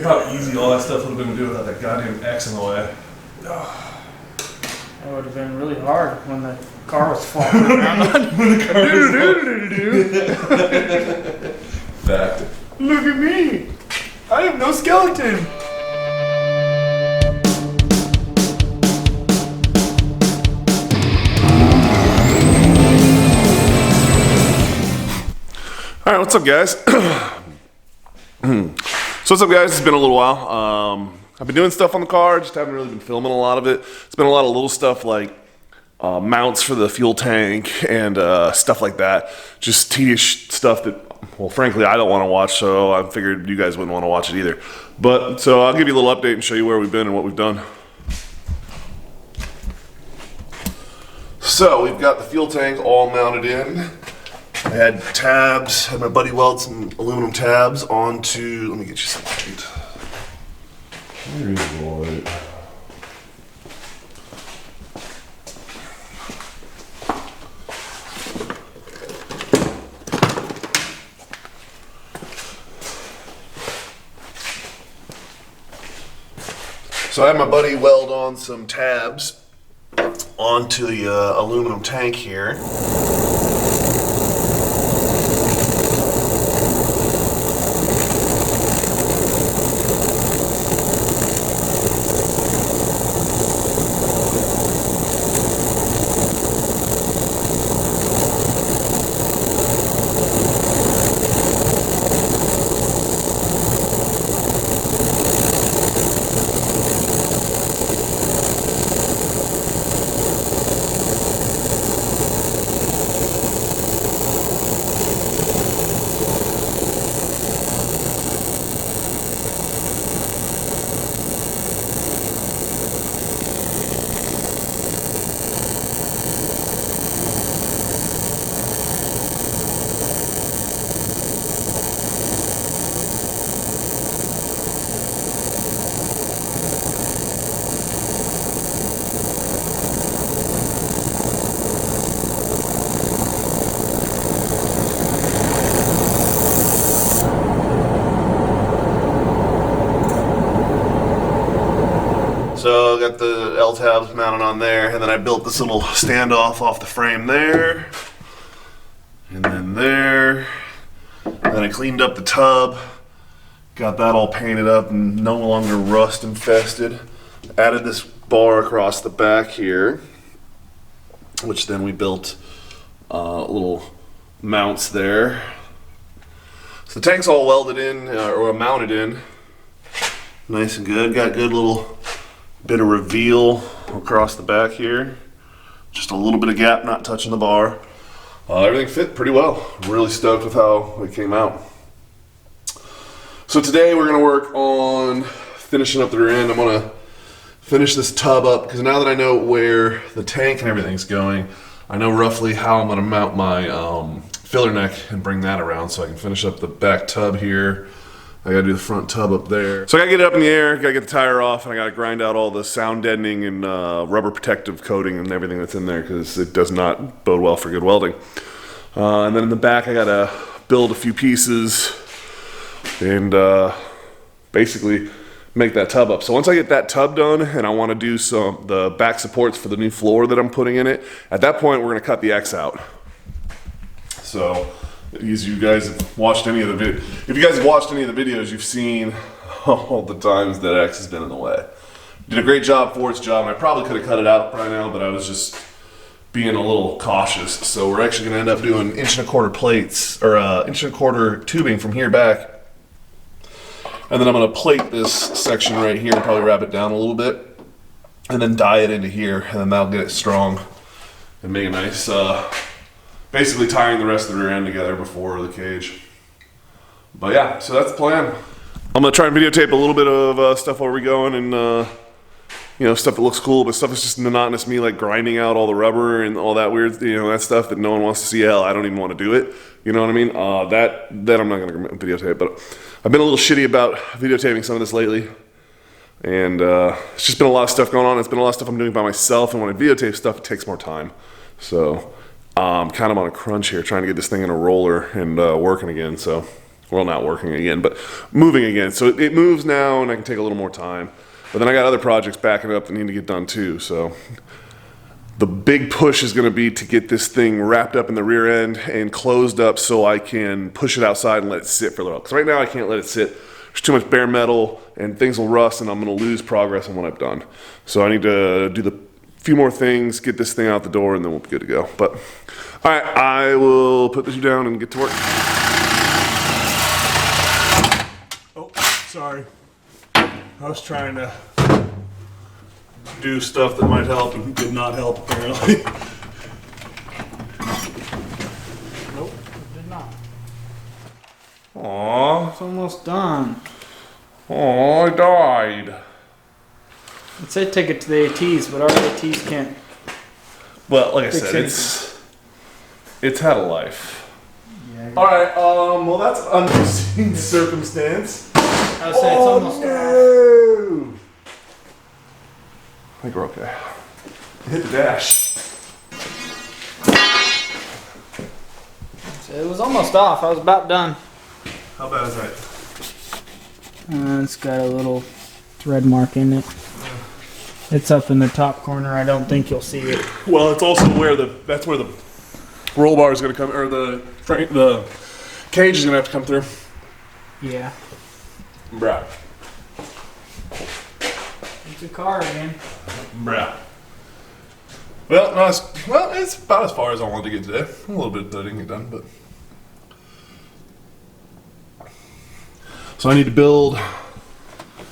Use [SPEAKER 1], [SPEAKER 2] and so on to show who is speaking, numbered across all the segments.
[SPEAKER 1] how easy all that stuff would have been to do without that goddamn X in the way.
[SPEAKER 2] That would have been really hard when the car was falling around.
[SPEAKER 1] When the car was Fact.
[SPEAKER 2] Look at me! I have no skeleton!
[SPEAKER 1] Alright, what's up guys? So what's up guys, it's been a little while. I've been doing stuff on the car, just haven't really been filming a lot of it. It's been a lot of little stuff like mounts for the fuel tank and stuff like that. Just tedious stuff that, well frankly, I don't want to watch, so I figured you guys wouldn't want to watch it either. But, so I'll give you a little update and show you where we've been and what we've done. So, we've got the fuel tank all mounted in. I had tabs, had my buddy weld some aluminum tabs onto, let me get you some light. Where is the light? So I had my buddy weld on some tabs onto the aluminum tank here. So I got the L-tabs mounted on there, and then I built this little standoff off the frame there, and then there. Then I cleaned up the tub, got that all painted up and no longer rust infested. Added this bar across the back here, which then we built little mounts there. So the tank's all welded in, or mounted in, nice and good. Got good little bit of reveal across the back here. Just a little bit of gap, not touching the bar. Everything fit pretty well. I'm really stoked with how it came out. So today we're gonna work on finishing up the rear end. I'm gonna finish this tub up because now that I know where the tank and everything's going, I know roughly how I'm gonna mount my filler neck and bring that around so I can finish up the back tub here. I gotta do the front tub up there. So I gotta get it up in the air, gotta get the tire off, and I gotta grind out all the sound deadening and rubber protective coating and everything that's in there because it does not bode well for good welding. And then in the back I gotta build a few pieces and basically make that tub up. So once I get that tub done and I wanna do the back supports for the new floor that I'm putting in it, at that point we're gonna cut the X out. So, as you guys have watched any of the if you guys have watched any of the videos, you've seen all the times that X has been in the way. Did a great job for its job, and I probably could have cut it out by now, but I was just being a little cautious. So we're actually gonna end up doing 1¼ inch plates, or 1¼ inch tubing from here back. And then I'm gonna plate this section right here and probably wrap it down a little bit, and then die it into here, and then that'll get it strong and make a nice, basically tying the rest of the rear end together before the cage. But yeah, so that's the plan. I'm gonna try and videotape a little bit of stuff while we're going, and you know, stuff that looks cool, but stuff that's just monotonous. Me like grinding out all the rubber and all that weird, you know, that stuff that no one wants to see. Hell, I don't even want to do it. You know what I mean? That I'm not gonna videotape. But I've been a little shitty about videotaping some of this lately, and it's just been a lot of stuff going on. It's been a lot of stuff I'm doing by myself, and when I videotape stuff, it takes more time. So I'm kind of on a crunch here, trying to get this thing in a roller and working again. So well, not working again, but moving again. So it moves now, and I can take a little more time. But then I got other projects backing up that need to get done too. So the big push is going to be to get this thing wrapped up in the rear end and closed up so I can push it outside and let it sit for a little. Because right now I can't let it sit. There's too much bare metal, and things will rust, and I'm going to lose progress on what I've done. So I need to do the few more things, get this thing out the door, and then we'll be good to go. But all right, I will put this down and get to work. Oh, sorry. I was trying to do stuff that might help and did not help, apparently.
[SPEAKER 2] Nope, it did not.
[SPEAKER 1] Aww.
[SPEAKER 2] It's almost done.
[SPEAKER 1] Oh, I died.
[SPEAKER 2] It said take it to the ATs, but our ATs can't.
[SPEAKER 1] Well, like I
[SPEAKER 2] Fix
[SPEAKER 1] said,
[SPEAKER 2] anything.
[SPEAKER 1] it's had a life.
[SPEAKER 2] Yeah.
[SPEAKER 1] All right. Well, that's unforeseen circumstance.
[SPEAKER 2] I would say it's almost done.
[SPEAKER 1] No! I think we're okay. Hit the dash.
[SPEAKER 2] It was almost off. I was about done.
[SPEAKER 1] How bad is that?
[SPEAKER 2] It's got a little thread mark in it. It's up in the top corner. I don't think you'll see it.
[SPEAKER 1] Well, it's also where that's where the roll bar is going to come, or the cage is going to have to come through.
[SPEAKER 2] Yeah.
[SPEAKER 1] Bruh.
[SPEAKER 2] It's a car again.
[SPEAKER 1] Bruh. Well, no, it's about as far as I wanted to get today. A little bit that I didn't get done, but. So I need to build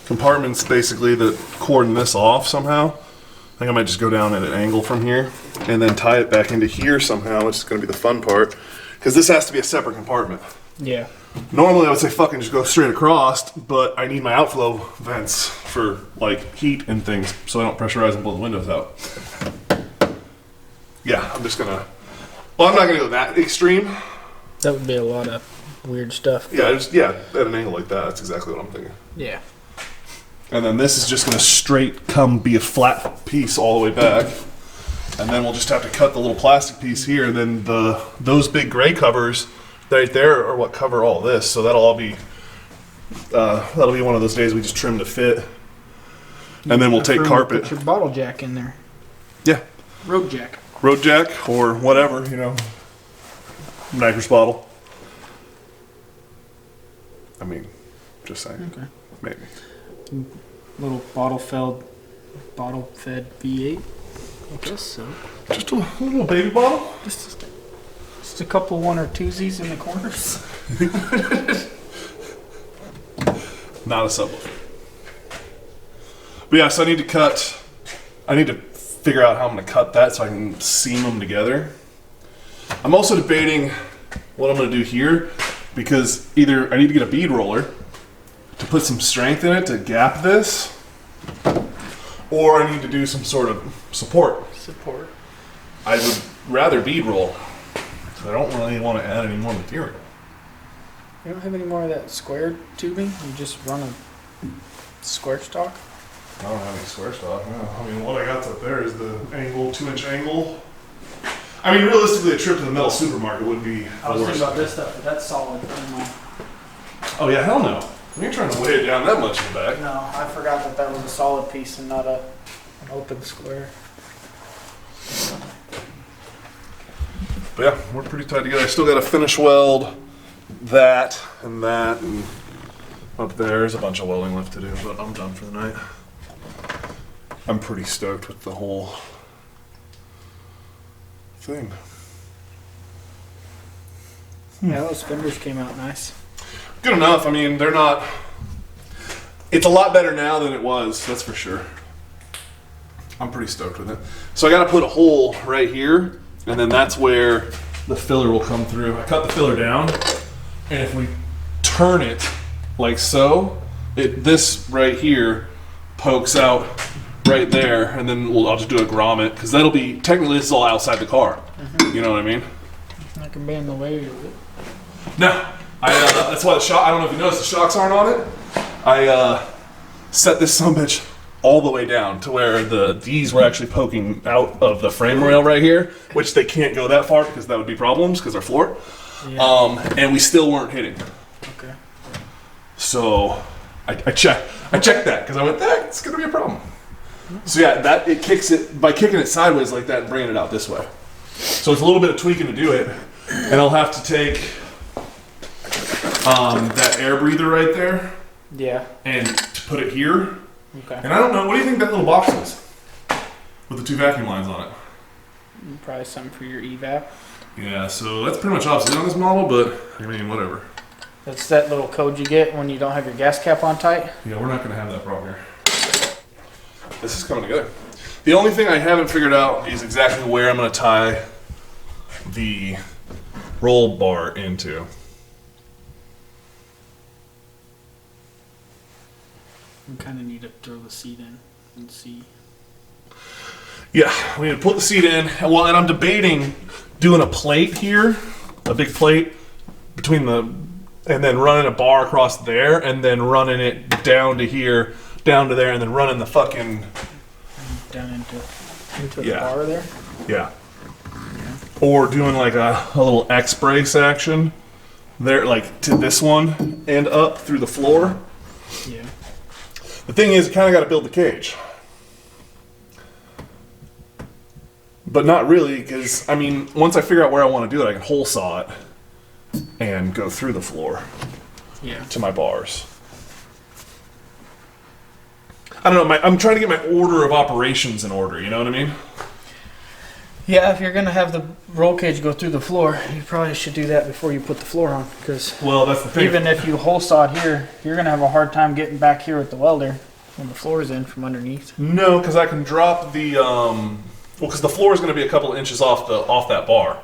[SPEAKER 1] compartments basically that cordon this off somehow. I think I might just go down at an angle from here and then tie it back into here somehow, which is going to be the fun part. Because this has to be a separate compartment.
[SPEAKER 2] Yeah.
[SPEAKER 1] Normally I would say fucking just go straight across, but I need my outflow vents for like heat and things so I don't pressurize and blow the windows out. Yeah, I'm just gonna, well, I'm not gonna go that extreme.
[SPEAKER 2] That would be a lot of weird stuff.
[SPEAKER 1] Yeah, at an angle like that, that's exactly what I'm thinking.
[SPEAKER 2] Yeah.
[SPEAKER 1] And then this is just gonna straight come be a flat piece all the way back. And then we'll just have to cut the little plastic piece here, and then those big gray covers right there are what cover all this. So that'll be one of those days we just trim to fit. And then we'll take carpet.
[SPEAKER 2] Put your bottle jack in there.
[SPEAKER 1] Yeah.
[SPEAKER 2] Road jack.
[SPEAKER 1] Road jack or whatever, you know. Nitrous bottle. I mean, just saying.
[SPEAKER 2] Okay.
[SPEAKER 1] Maybe.
[SPEAKER 2] Little bottle fed V8. I guess so.
[SPEAKER 1] Just a little baby bottle?
[SPEAKER 2] Just a couple one or twosies in the corners.
[SPEAKER 1] Not a subwoofer. But yeah, so I need to figure out how I'm going to cut that so I can seam them together. I'm also debating what I'm going to do here because either I need to get a bead roller to put some strength in it to gap this, or I need to do some sort of support. I would rather bead roll. I don't really want to add any more material.
[SPEAKER 2] You don't have any more of that square tubing? You just run a square stock?
[SPEAKER 1] I don't have any square stock, no. I mean, what I got up there is the angle, 2-inch angle. I mean, realistically, a trip to the metal supermarket would be
[SPEAKER 2] I was thinking about this stuff, but that's solid. I don't know.
[SPEAKER 1] Oh yeah, hell no. You ain't trying to weigh it down that much in the back.
[SPEAKER 2] No, I forgot that was a solid piece and not an open square.
[SPEAKER 1] But yeah, we're pretty tight together. I still got to finish weld that, and up there's a bunch of welding left to do, but I'm done for the night. I'm pretty stoked with the whole thing.
[SPEAKER 2] Yeah, those fenders came out nice.
[SPEAKER 1] Good enough. I mean, they're not. It's a lot better now than it was, that's for sure. I'm pretty stoked with it. So I got to put a hole right here, and then that's where the filler will come through. I cut the filler down, and if we turn it like so, this right here pokes out right there, and then I'll just do a grommet, because that'll be, technically this is all outside the car. You know what I mean?
[SPEAKER 2] I can be in the way of it.
[SPEAKER 1] No. That's why the shock, I don't know if you noticed, the shocks aren't on it. I set this sumbitch all the way down to where these were actually poking out of the frame rail right here, which they can't go that far because that would be problems because they're floored. Yeah. And we still weren't hitting.
[SPEAKER 2] Okay.
[SPEAKER 3] So I checked that because I went, that's going to be a problem. So yeah, it kicks it by kicking it sideways like that and bringing it out this way. So it's a little bit of tweaking to do it, and I'll have to take that air breather right there.
[SPEAKER 2] Yeah.
[SPEAKER 3] And to put it here.
[SPEAKER 2] Okay.
[SPEAKER 3] And I don't know, what do you think that little box is with the 2 vacuum lines on it?
[SPEAKER 2] Probably something for your evap.
[SPEAKER 3] Yeah, so that's pretty much obsolete on this model, but I mean, whatever.
[SPEAKER 2] That's that little code you get when you don't have your gas cap on tight.
[SPEAKER 3] Yeah, we're not going to have that problem here. This is coming together. The only thing I haven't figured out is exactly where I'm going to tie the roll bar into.
[SPEAKER 2] You kind of need to throw the seat in and see.
[SPEAKER 3] Yeah, we need to put the seat in. Well, and I'm debating doing a plate here, a big plate between and then running a bar across there, and then running it down to here, down to there, and then running the fucking
[SPEAKER 2] down into the bar there.
[SPEAKER 3] Yeah. Or doing like a little X brace action there, like to this one and up through the floor.
[SPEAKER 2] Yeah.
[SPEAKER 3] The thing is, you kind of got to build the cage. But not really, because, I mean, once I figure out where I want to do it, I can hole saw it and go through the floor to my bars. I don't know, I'm trying to get my order of operations in order, you know what I mean?
[SPEAKER 2] Yeah, if you're going to have the roll cage go through the floor, you probably should do that before you put the floor on. Because
[SPEAKER 3] well, that's the thing.
[SPEAKER 2] Even if you hole saw it here, you're going to have a hard time getting back here with the welder when the floor is in from underneath.
[SPEAKER 3] No, because I can drop the, because the floor is going to be a couple of inches off that bar.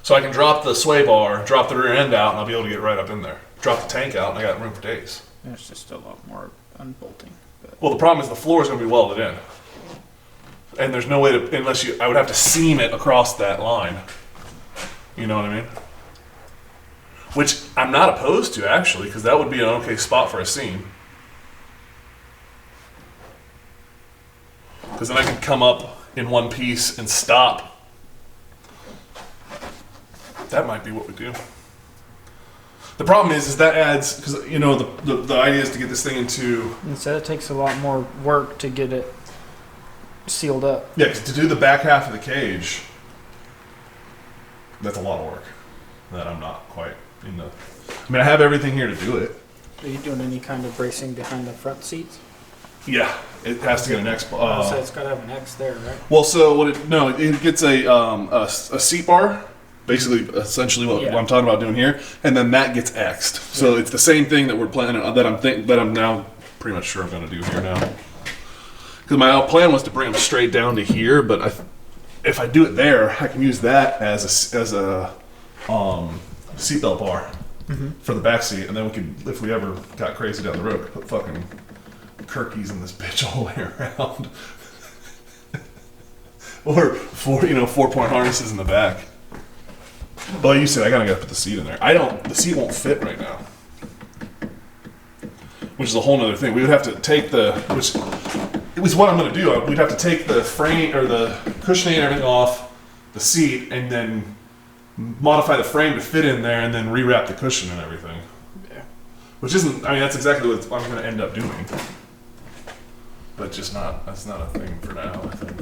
[SPEAKER 3] So I can drop the sway bar, drop the rear end out, and I'll be able to get right up in there. Drop the tank out, and I got room for days.
[SPEAKER 2] There's just a lot more unbolting. But.
[SPEAKER 3] Well, the problem is the floor is going to be welded in. And there's no way to, I would have to seam it across that line. You know what I mean? Which I'm not opposed to, actually, because that would be an okay spot for a seam. Because then I can come up in one piece and stop. That might be what we do. The problem is that adds, because, you know, the idea is to get this thing into...
[SPEAKER 2] And so it takes a lot more work to get it sealed up.
[SPEAKER 3] Yeah, because to do the back half of the cage, that's a lot of work that I'm not quite in the... I mean, I have everything here to do it.
[SPEAKER 2] Are you doing any kind of bracing behind the front seats?
[SPEAKER 3] Yeah, it has to get an X.
[SPEAKER 2] So it's got to have an X there, right?
[SPEAKER 3] Well, so it gets a seat bar, basically, essentially what I'm talking about doing here, and then that gets X'd. So it's the same thing that we're planning that I'm now pretty much sure I'm going to do here now. Because my plan was to bring them straight down to here, but if I do it there, I can use that as a seatbelt bar for the back seat, and then we could, if we ever got crazy down the road, put fucking Kirkies in this bitch all the way around, or 4-point harnesses in the back. But you said I gotta put the seat in there. The seat won't fit right now, which is a whole nother thing. We would have to take which it was what I'm gonna do. We'd have to take the frame or the cushioning and everything off the seat, and then modify the frame to fit in there, and then rewrap the cushion and everything.
[SPEAKER 2] Yeah.
[SPEAKER 3] Which isn't. I mean, that's exactly what I'm gonna end up doing. But that's not a thing for now, I think.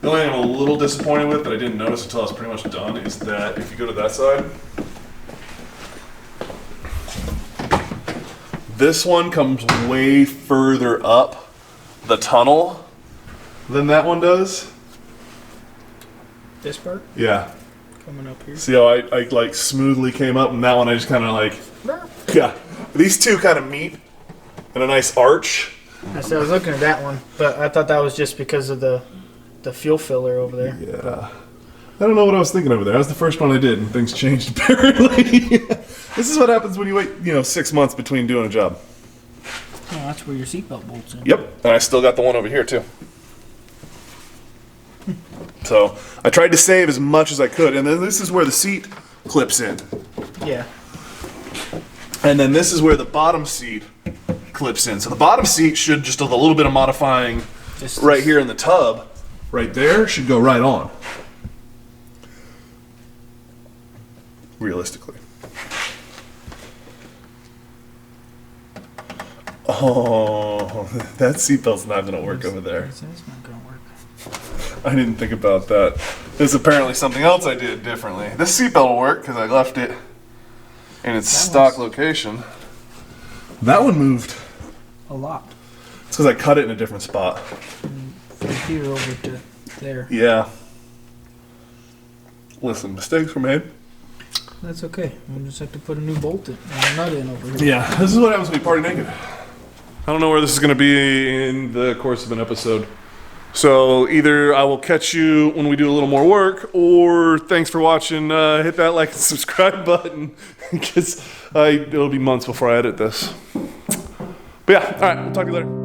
[SPEAKER 3] The only thing I'm a little disappointed with that I didn't notice until I was pretty much done is that if you go to that side, this one comes way further up the tunnel than that one does.
[SPEAKER 2] This part?
[SPEAKER 3] Yeah.
[SPEAKER 2] Coming up here.
[SPEAKER 3] See how I like smoothly came up, and that one I just kind of like, yeah. These two kind of meet in a nice arch.
[SPEAKER 2] I was looking at that one, but I thought that was just because of the fuel filler over there.
[SPEAKER 3] Yeah. I don't know what I was thinking over there. That was the first one I did, and things changed apparently. This is what happens when you wait, 6 months between doing a job.
[SPEAKER 2] Oh, that's where your seatbelt bolts in.
[SPEAKER 3] Yep, and I still got the one over here too. So I tried to save as much as I could, and then this is where the seat clips in.
[SPEAKER 2] Yeah.
[SPEAKER 3] And then this is where the bottom seat clips in. So the bottom seat should just a little bit of modifying right here in the tub, right there, should go right on. Realistically. Oh, that seatbelt's not gonna work over there.
[SPEAKER 2] It's not gonna work.
[SPEAKER 3] I didn't think about that. There's apparently something else I did differently. This seatbelt will work because I left it in its stock location. That one moved.
[SPEAKER 2] A lot.
[SPEAKER 3] It's because I cut it in a different spot.
[SPEAKER 2] From here over to there.
[SPEAKER 3] Yeah. Listen, mistakes were made.
[SPEAKER 2] That's okay. We'll just have to put a new bolt in and a nut in over here.
[SPEAKER 3] Yeah, this is what happens when you party naked. I don't know where this is going to be in the course of an episode. So either I will catch you when we do a little more work, or thanks for watching. Hit that like and subscribe button, because it'll be months before I edit this. But yeah, all right, we'll talk to you later.